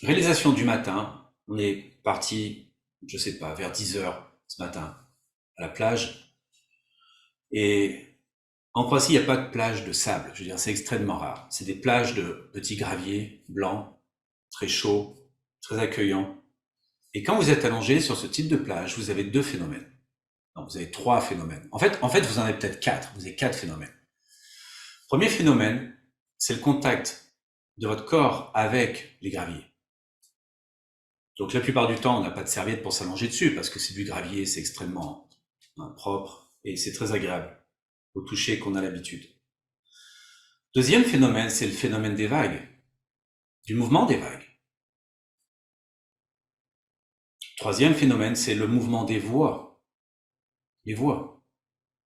Réalisation du matin, on est parti, je sais pas, vers 10 heures ce matin à la plage. Et en Croatie, il n'y a pas de plage de sable. Je veux dire, c'est extrêmement rare. C'est des plages de petits graviers blancs, très chauds, très accueillants. Et quand vous êtes allongé sur ce type de plage, vous avez deux phénomènes. Non, vous avez trois phénomènes. En fait, vous en avez peut-être quatre. Vous avez quatre phénomènes. Premier phénomène, c'est le contact de votre corps avec les graviers. Donc la plupart du temps, on n'a pas de serviette pour s'allonger dessus parce que c'est du gravier, c'est extrêmement propre et c'est très agréable au toucher qu'on a l'habitude. Deuxième phénomène, c'est le phénomène des vagues, du mouvement des vagues. Troisième phénomène, c'est le mouvement des voix, les voix,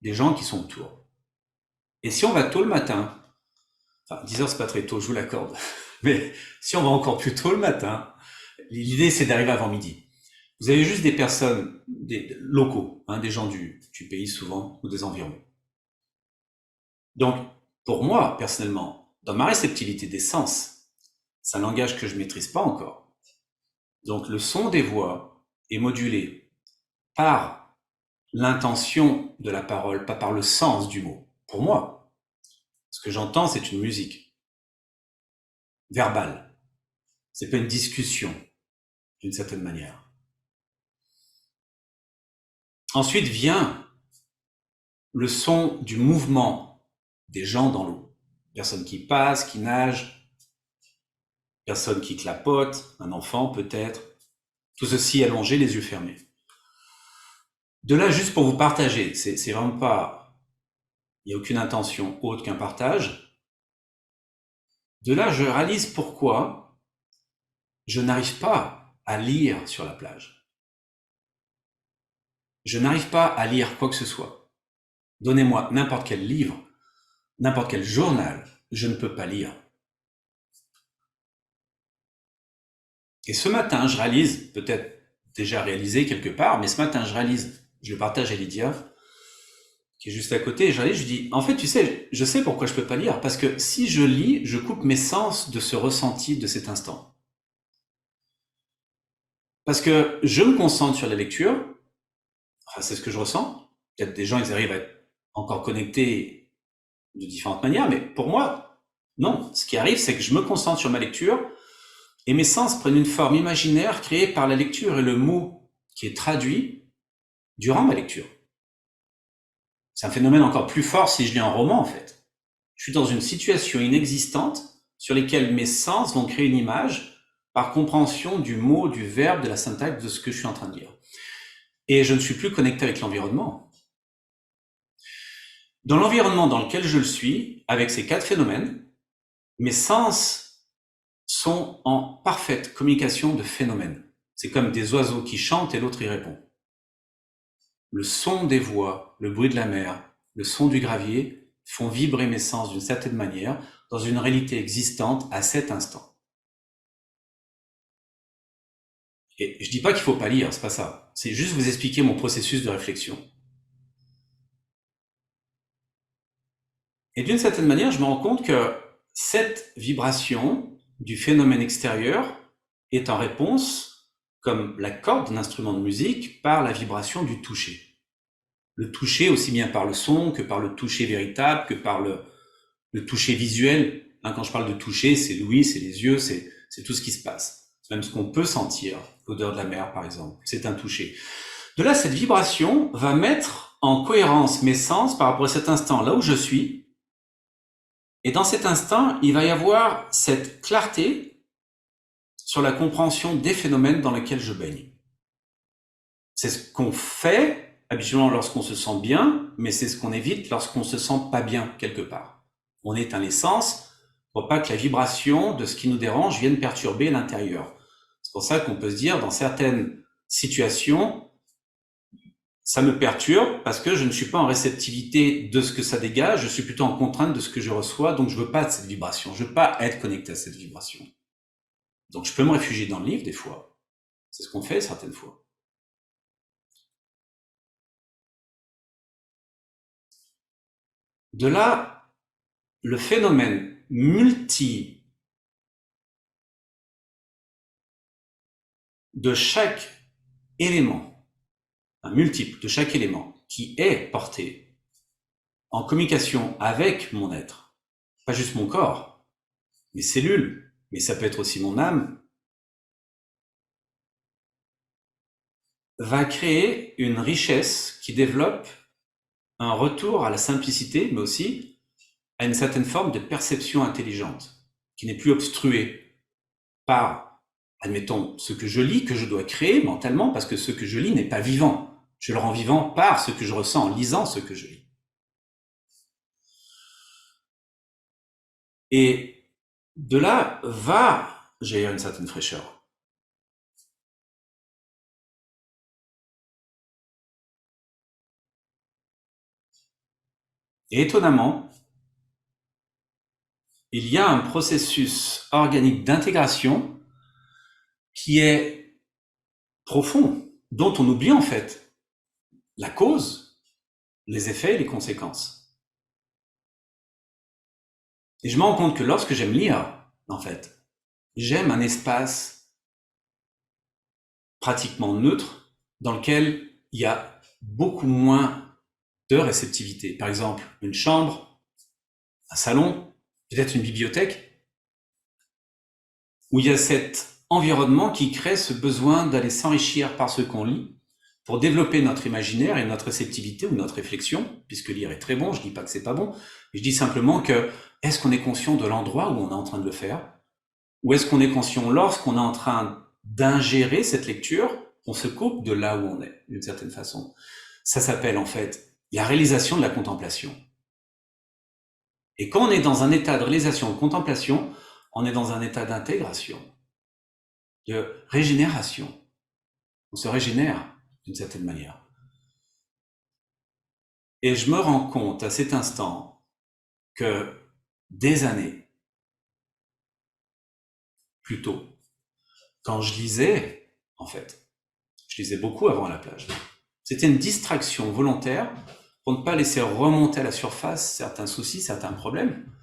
des gens qui sont autour. Et si on va tôt le matin, enfin 10 heures c'est pas très tôt, je vous l'accorde, mais si on va encore plus tôt le matin, l'idée c'est d'arriver avant midi. Vous avez juste des personnes, des locaux, des gens du pays souvent, ou des environs. Donc, pour moi, personnellement, dans ma réceptivité des sens, c'est un langage que je ne maîtrise pas encore. Donc, le son des voix est modulé par l'intention de la parole, pas par le sens du mot. Pour moi, ce que j'entends, c'est une musique verbale. C'est pas une discussion, d'une certaine manière. Ensuite vient le son du mouvement des gens dans l'eau. Personne qui passe, qui nage, personne qui clapote, un enfant peut-être. Tout ceci allongé, les yeux fermés. De là, juste pour vous partager, c'est vraiment pas, il n'y a aucune intention autre qu'un partage. De là, je réalise pourquoi je n'arrive pas à lire sur la plage. Je n'arrive pas à lire quoi que ce soit. Donnez-moi n'importe quel livre, n'importe quel journal, je ne peux pas lire. Et ce matin, je réalise, peut-être déjà réalisé quelque part, mais ce matin, je réalise, je le partage à Lydia, qui est juste à côté, et je réalise, je dis, en fait, tu sais, je sais pourquoi je peux pas lire, parce que si je lis, je coupe mes sens de ce ressenti de cet instant. Parce que je me concentre sur la lecture, enfin, c'est ce que je ressens. Peut-être des gens, ils arrivent à être encore connectés de différentes manières, mais pour moi, non. Ce qui arrive, c'est que je me concentre sur ma lecture et mes sens prennent une forme imaginaire créée par la lecture et le mot qui est traduit durant ma lecture. C'est un phénomène encore plus fort si je lis un roman, en fait. Je suis dans une situation inexistante sur laquelle mes sens vont créer une image par compréhension du mot, du verbe, de la syntaxe de ce que je suis en train de lire. Et je ne suis plus connecté avec l'environnement. Dans l'environnement dans lequel je le suis, avec ces quatre phénomènes, mes sens sont en parfaite communication de phénomènes. C'est comme des oiseaux qui chantent et l'autre y répond. Le son des voix, le bruit de la mer, le son du gravier font vibrer mes sens d'une certaine manière dans une réalité existante à cet instant. Et je dis pas qu'il faut pas lire, c'est pas ça. C'est juste vous expliquer mon processus de réflexion. Et d'une certaine manière, je me rends compte que cette vibration du phénomène extérieur est en réponse, comme la corde d'un instrument de musique, par la vibration du toucher. Le toucher aussi bien par le son que par le toucher véritable, que par le toucher visuel. Quand je parle de toucher, c'est l'ouïe, c'est les yeux, c'est tout ce qui se passe. C'est même ce qu'on peut sentir, l'odeur de la mer par exemple, c'est un toucher. De là, cette vibration va mettre en cohérence mes sens par rapport à cet instant là où je suis. Et dans cet instant, il va y avoir cette clarté sur la compréhension des phénomènes dans lesquels je baigne. C'est ce qu'on fait habituellement lorsqu'on se sent bien, mais c'est ce qu'on évite lorsqu'on se sent pas bien quelque part. On éteint les sens pour pas que la vibration de ce qui nous dérange vienne perturber l'intérieur. C'est pour ça qu'on peut se dire, dans certaines situations, ça me perturbe parce que je ne suis pas en réceptivité de ce que ça dégage, je suis plutôt en contrainte de ce que je reçois, donc je veux pas de cette vibration, je veux pas être connecté à cette vibration. Donc je peux me réfugier dans le livre des fois. C'est ce qu'on fait certaines fois. De là, le phénomène de chaque élément, un multiple de chaque élément qui est porté en communication avec mon être, pas juste mon corps, mes cellules, mais ça peut être aussi mon âme, va créer une richesse qui développe un retour à la simplicité, mais aussi à une certaine forme de perception intelligente, qui n'est plus obstruée par, admettons, ce que je lis, que je dois créer mentalement, parce que ce que je lis n'est pas vivant. Je le rends vivant par ce que je ressens en lisant ce que je lis. Et de là va jaillir une certaine fraîcheur. Et étonnamment, il y a un processus organique d'intégration qui est profond, dont on oublie en fait la cause, les effets et les conséquences. Et je me rends compte que lorsque j'aime lire, en fait, j'aime un espace pratiquement neutre dans lequel il y a beaucoup moins de réceptivité. Par exemple, une chambre, un salon, peut-être une bibliothèque, où il y a cet environnement qui crée ce besoin d'aller s'enrichir par ce qu'on lit pour développer notre imaginaire et notre réceptivité ou notre réflexion, puisque lire est très bon, je dis pas que c'est pas bon, je dis simplement que est-ce qu'on est conscient de l'endroit où on est en train de le faire, ou est-ce qu'on est conscient lorsqu'on est en train d'ingérer cette lecture, on se coupe de là où on est, d'une certaine façon. Ça s'appelle en fait la réalisation de la contemplation. Et quand on est dans un état de réalisation de contemplation, on est dans un état d'intégration, de régénération. On se régénère d'une certaine manière. Et je me rends compte à cet instant que des années plus tôt, quand je lisais, en fait, je lisais beaucoup avant à la plage. C'était une distraction volontaire pour ne pas laisser remonter à la surface certains soucis, certains problèmes,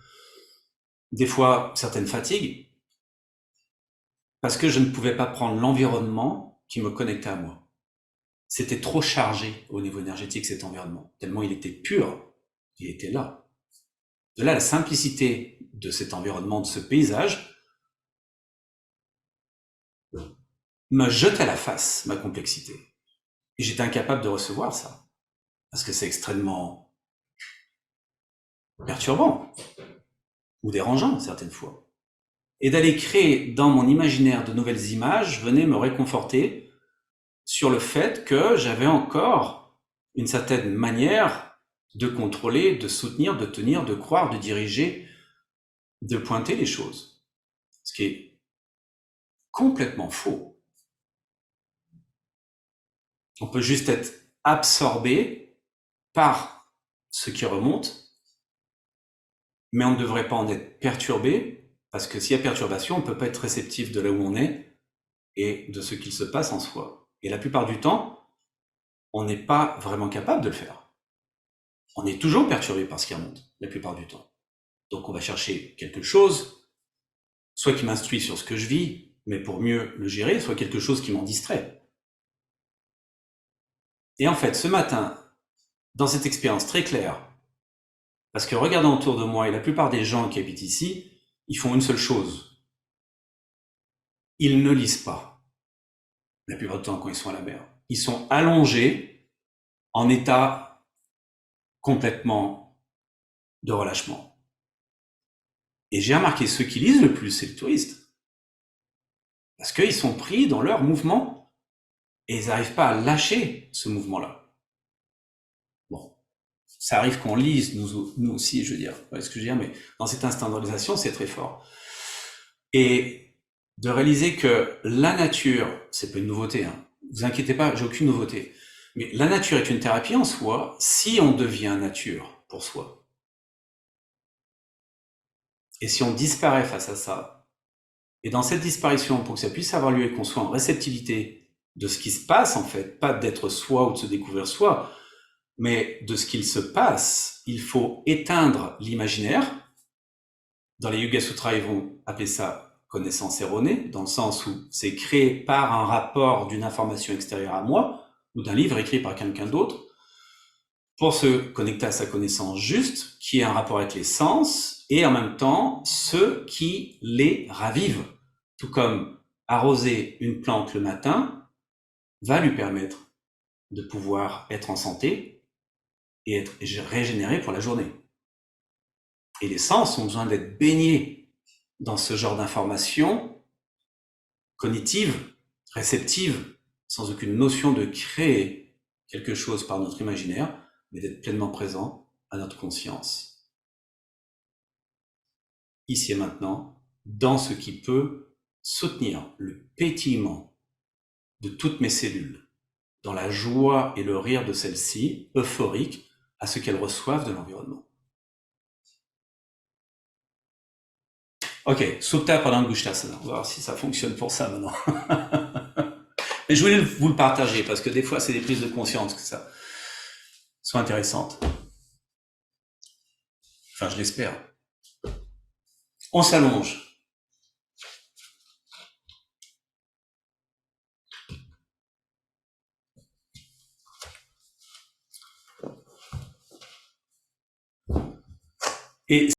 des fois certaines fatigues, parce que je ne pouvais pas prendre l'environnement qui me connectait à moi. C'était trop chargé au niveau énergétique cet environnement, tellement il était pur, il était là. De là la simplicité de cet environnement, de ce paysage, me jetait à la face ma complexité. Et j'étais incapable de recevoir ça, parce que c'est extrêmement perturbant, ou dérangeant certaines fois. Et d'aller créer dans mon imaginaire de nouvelles images venait me réconforter sur le fait que j'avais encore une certaine manière de contrôler, de soutenir, de tenir, de croire, de diriger, de pointer les choses. Ce qui est complètement faux. On peut juste être absorbé par ce qui remonte, mais on ne devrait pas en être perturbé, parce que s'il y a perturbation, on ne peut pas être réceptif de là où on est et de ce qu'il se passe en soi. Et la plupart du temps, on n'est pas vraiment capable de le faire. On est toujours perturbé par ce qui remonte, la plupart du temps. Donc on va chercher quelque chose, soit qui m'instruit sur ce que je vis, mais pour mieux le gérer, soit quelque chose qui m'en distrait. Et en fait, ce matin, dans cette expérience très claire, parce que regardant autour de moi, et la plupart des gens qui habitent ici, ils font une seule chose. Ils ne lisent pas, la plupart du temps quand ils sont à la mer. Ils sont allongés en état complètement de relâchement. Et j'ai remarqué, ceux qui lisent le plus, c'est les touristes. Parce qu'ils sont pris dans leur mouvement et ils n'arrivent pas à lâcher ce mouvement-là. Bon, ça arrive qu'on lise, nous aussi, je veux dire, ouais, ce que je veux dire, mais dans cette instant de réalisation, c'est très fort. Et de réaliser que la nature, c'est pas une nouveauté, hein. Vous inquiétez pas, j'ai aucune nouveauté. Mais la nature est une thérapie en soi si on devient nature pour soi. Et si on disparaît face à ça, et dans cette disparition, pour que ça puisse avoir lieu et qu'on soit en réceptivité de ce qui se passe en fait, pas d'être soi ou de se découvrir soi, mais de ce qu'il se passe, il faut éteindre l'imaginaire. Dans les Yoga Sutras, ils vont appeler ça connaissance erronée, dans le sens où c'est créé par un rapport d'une information extérieure à moi, ou d'un livre écrit par quelqu'un d'autre, pour se connecter à sa connaissance juste, qui est un rapport avec les sens, et en même temps, ceux qui les ravivent. Tout comme arroser une plante le matin va lui permettre de pouvoir être en santé et être régénéré pour la journée. Et les sens ont besoin d'être baignés dans ce genre d'informations cognitives, réceptives, sans aucune notion de créer quelque chose par notre imaginaire, mais d'être pleinement présent à notre conscience. Ici et maintenant, dans ce qui peut soutenir le pétillement de toutes mes cellules, dans la joie et le rire de celles-ci, euphoriques à ce qu'elles reçoivent de l'environnement. Ok, Supta Padangusthasana. On va voir si ça fonctionne pour ça maintenant. Mais je voulais vous le partager parce que des fois, c'est des prises de conscience que ça soit intéressantes. Enfin, je l'espère. On s'allonge. Et